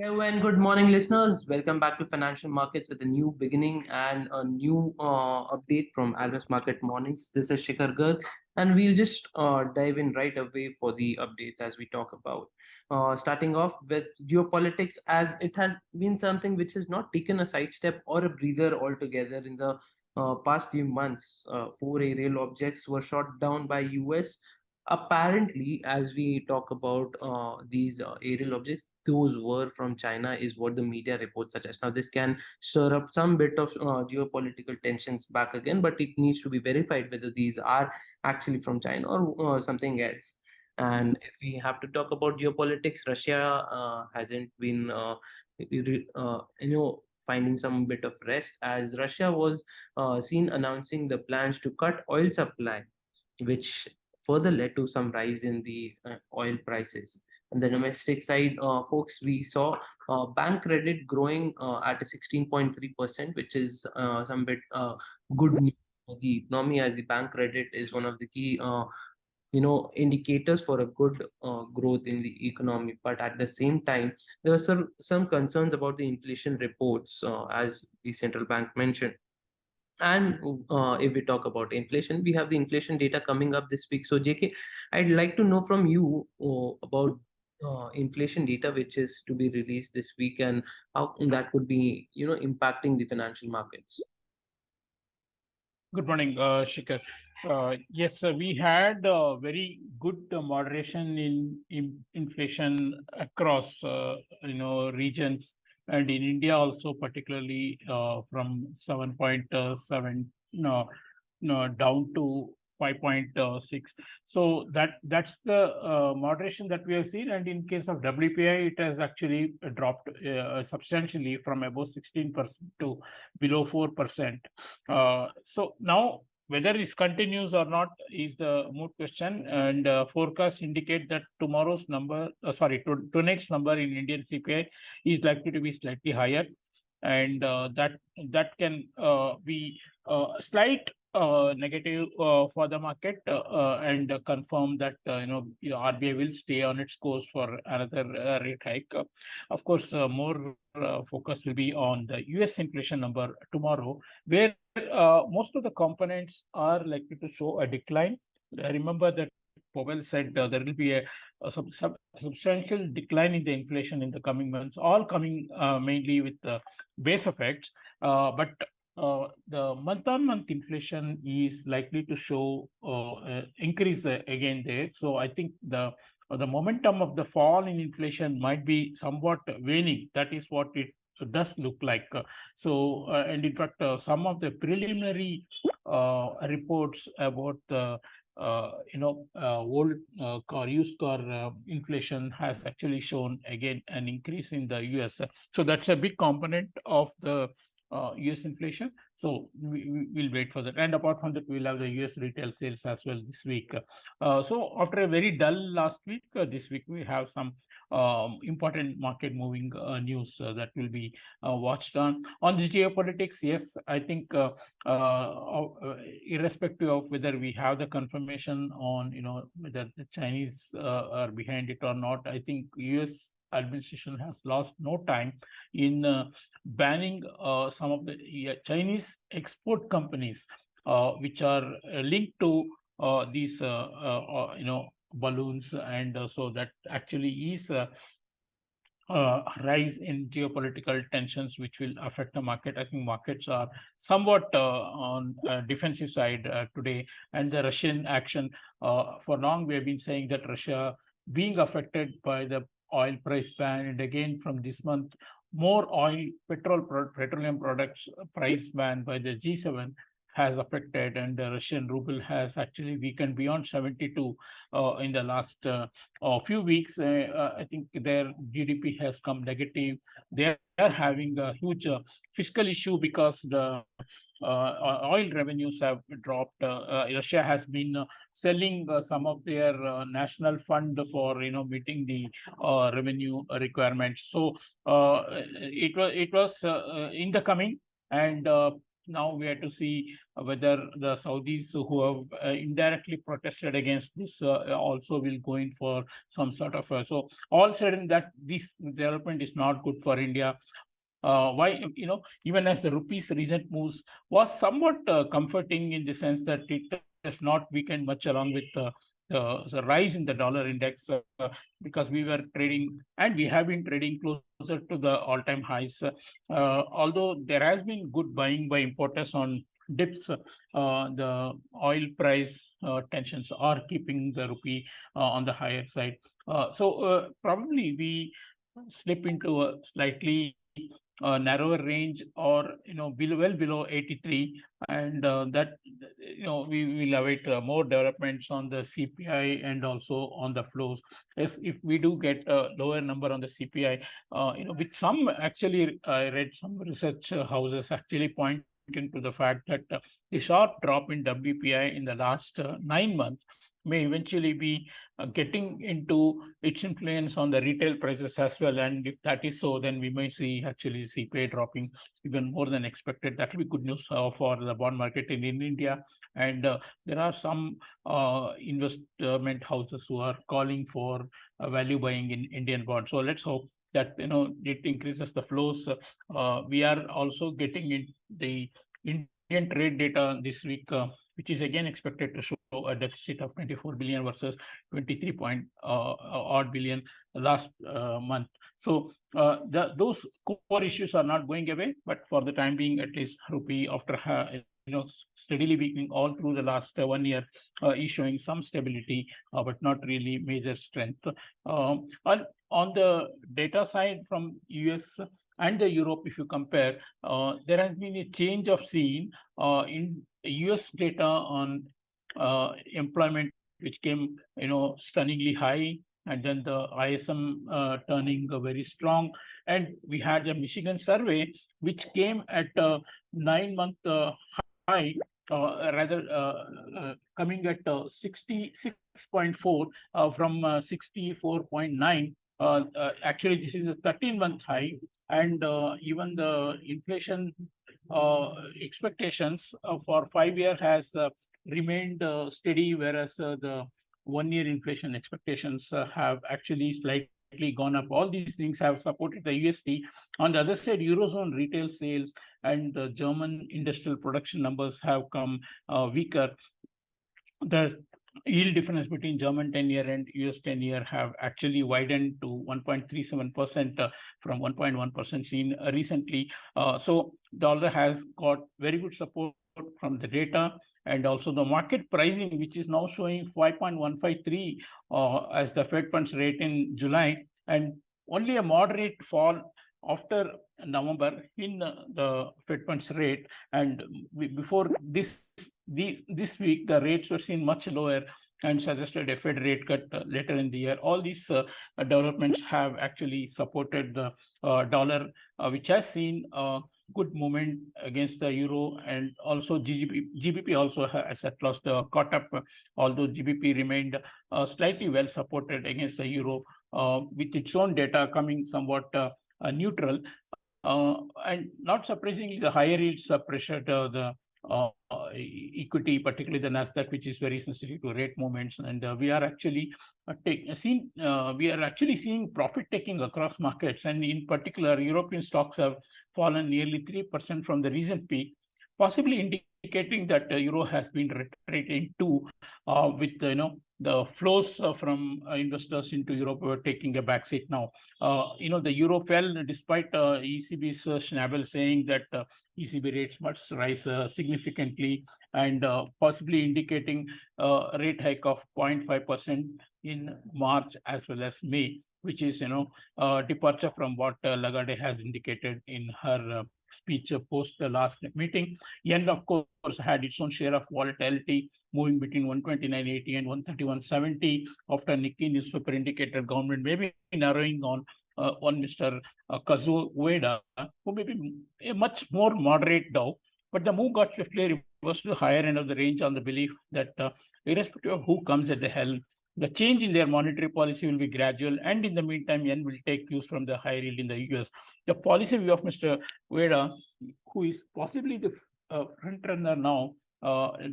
Hello and good morning, listeners. Welcome back to Financial Markets with a new beginning and a new update from Almus Market Mornings. This is Shikhar Garg, and we'll just dive in right away for the updates as we talk about. Starting off with geopolitics, as it has been something which has not taken a sidestep or a breather altogether in the past few months. Four aerial objects were shot down by US. Apparently, as we talk about these aerial objects, those were from China, is what the media reports suggest. Now, this can stir up some bit of geopolitical tensions back again, but it needs to be verified whether these are actually from China or something else. And if we have to talk about geopolitics, Russia hasn't been, finding some bit of rest, as Russia was seen announcing the plans to cut oil supply, which further led to some rise in the oil prices. On the domestic side, folks, we saw bank credit growing at a 16.3%, which is some bit good news for the economy, as the bank credit is one of the key indicators for a good growth in the economy. But at the same time, there were some concerns about the inflation reports, as the central bank mentioned. And if we talk about inflation, we have the inflation data coming up this week. So, JK, I'd like to know from you about inflation data which is to be released this week, and how that could be, impacting the financial markets. Good morning, Shikhar. Yes, we had very good moderation in inflation across regions, and in India also, particularly from 7.7 down to 5.6. So that's the moderation that we have seen. And in case of WPI, it has actually dropped substantially from above 16% to below 4%. So now whether this continues or not is the moot question, and forecasts indicate that tonight's number in Indian CPI is likely to be slightly higher, and that can be slight negative for the market, and confirm that RBI will stay on its course for another rate hike. Of course, more focus will be on the US inflation number tomorrow, where most of the components are likely to show a decline. Remember that Powell said there will be a substantial decline in the inflation in the coming months, all coming mainly with the base effects. But the month-on-month inflation is likely to show increase again there. So I think the momentum of the fall in inflation might be somewhat waning. That is what it does look like. And in fact, some of the preliminary reports about the old car, used car inflation has actually shown again an increase in the US. So that's a big component of the US inflation. So we'll wait for that. And apart from that, we'll have the US retail sales as well this week. So after a very dull last week, this week we have some important market moving news that will be watched on. On the geopolitics, yes, I think irrespective of whether we have the confirmation on whether the Chinese are behind it or not, I think US administration has lost no time in banning some of the Chinese export companies which are linked to these balloons, and so that actually is rise in geopolitical tensions, which will affect the market. I think markets are somewhat on defensive side today, and the Russian action. For long, we have been saying that Russia being affected by the oil price ban, and again from this month, more petroleum products price ban by the G7 has affected, and the Russian ruble has actually weakened beyond 72 in the last few weeks. I think their GDP has come negative. They are having a huge fiscal issue because the oil revenues have dropped. Russia has been selling some of their national fund for meeting the revenue requirements. So it was in the coming, and now we have to see whether the Saudis who have indirectly protested against this also will go in for some sort of so all said that this development is not good for India. Why, even as the rupee's recent moves was somewhat comforting in the sense that it has not weakened much along with the rise in the dollar index, because we were trading and we have been trading closer to the all-time highs. Although there has been good buying by importers on dips, the oil price tensions are keeping the rupee on the higher side. Probably we slip into a slightly narrower range, or well below 83, and that we will await more developments on the CPI and also on the flows. Yes, if we do get a lower number on the CPI, with some actually, I read some research houses actually pointing to the fact that the sharp drop in WPI in the last 9 months may eventually be getting into its influence on the retail prices as well. And if that is so, then we may see actually CPI dropping even more than expected. That will be good news for the bond market in India. And there are some investment houses who are calling for value buying in Indian bonds. So let's hope that it increases the flows. We are also getting in the Indian trade data this week, which is again expected to show a deficit of 24 billion versus 23 point odd billion last month. So those core issues are not going away, but for the time being, at least rupee, after steadily weakening all through the last 1 year, is showing some stability, but not really major strength. On the data side from US and the Europe, if you compare, there has been a change of scene in US data on employment, which came, stunningly high, and then the ISM turning very strong. And we had the Michigan survey, which came at 9-month high, rather coming at 66.4 from 64.9. Actually, this is a 13-month high, and even the inflation expectations for 5 year has remained steady, whereas the 1 year inflation expectations have actually slightly gone up. All these things have supported the USD. On the other side, Eurozone retail sales and the German industrial production numbers have come weaker. The yield difference between German 10-year and US 10-year have actually widened to 1.37% from 1.1% seen recently. So dollar has got very good support from the data, and also the market pricing, which is now showing 5.153 as the Fed funds rate in July, and only a moderate fall after November in the Fed funds rate. And before this week, the rates were seen much lower and suggested a Fed rate cut later in the year. All these developments have actually supported the dollar, which has seen good movement against the euro, and also GBP also has at last caught up, although GBP remained slightly well supported against the euro, with its own data coming somewhat neutral. And not surprisingly, the higher yields pressured the equity, particularly the Nasdaq, which is very sensitive to rate movements. And we are actually seeing profit taking across markets, and in particular, European stocks have fallen nearly 3% from the recent peak, possibly indicating that the euro has been retreating too, with the flows from investors into Europe were taking a backseat now. The euro fell despite ECB's Schnabel saying that ECB rates must rise significantly, and possibly indicating a rate hike of 0.5% in March as well as May, which is departure from what Lagarde has indicated in her speech post the last meeting. Yen, of course, had its own share of volatility, moving between 129.80 and 131.70 after Nikkei newspaper indicated government may be narrowing on Mr. Kazuo Ueda, who may be a much more moderate Dow, but the move got swiftly reversed to the higher end of the range on the belief that irrespective of who comes at the helm, the change in their monetary policy will be gradual, and in the meantime, yen will take cues from the higher yield in the US. The policy view of Mr. Ueda, who is possibly the front runner now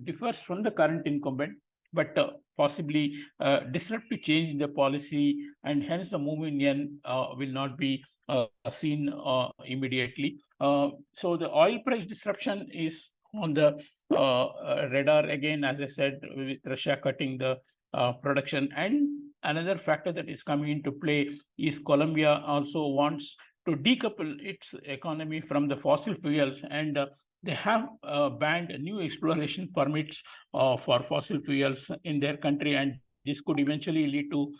differs from the current incumbent, but possibly disruptive change in the policy, and hence the move in yen will not be seen immediately. So the oil price disruption is on the radar again, as I said, with Russia cutting the production. And another factor that is coming into play is Colombia also wants to decouple its economy from the fossil fuels, and they have banned new exploration permits for fossil fuels in their country, and this could eventually lead to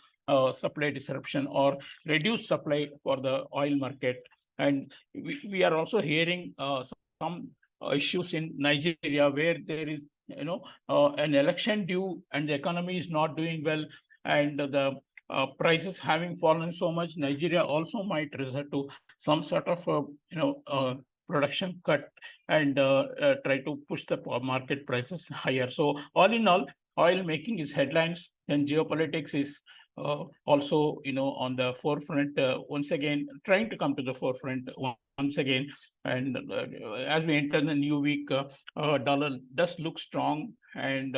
supply disruption or reduced supply for the oil market. And we are also hearing some issues in Nigeria, where there is an election due and the economy is not doing well, and the prices having fallen so much, Nigeria also might resort to some sort of production cut and try to push the market prices higher. So all in all, oil making is headlines, and geopolitics is also on the forefront once again, trying to come to the forefront once again. And as we enter the new week, dollar does look strong, and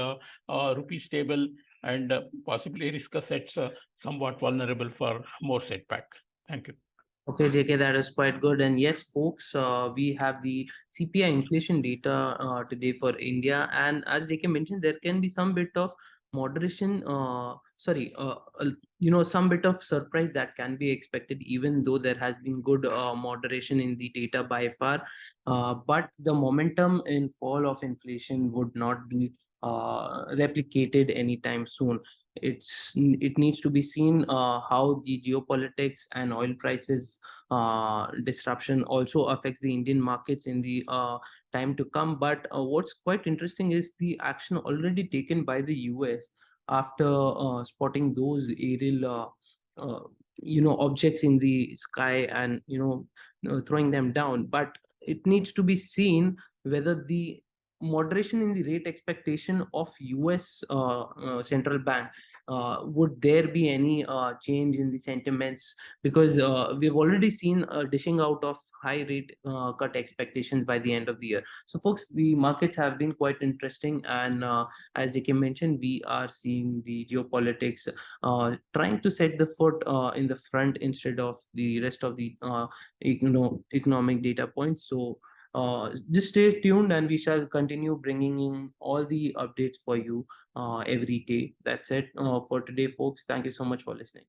rupee stable, and possibly risk assets somewhat vulnerable for more setback. Thank you. Okay, JK, that is quite good. And yes, folks, we have the CPI inflation data today for India. And as JK mentioned, there can be some bit of moderation, some bit of surprise that can be expected, even though there has been good moderation in the data by far. But the momentum in fall of inflation would not be replicated anytime soon. It needs to be seen how the geopolitics and oil prices disruption also affects the Indian markets in the time to come. But what's quite interesting is the action already taken by the US after spotting those aerial objects in the sky and throwing them down. But it needs to be seen whether the moderation in the rate expectation of US central bank, would there be any change in the sentiments, because we've already seen a dishing out of high rate cut expectations by the end of the year. So folks, the markets have been quite interesting, and as JK mentioned, we are seeing the geopolitics trying to set the foot in the front instead of the rest of the economic data points. So just stay tuned, and we shall continue bringing in all the updates for you every day. That's it for today, folks. Thank you so much for listening.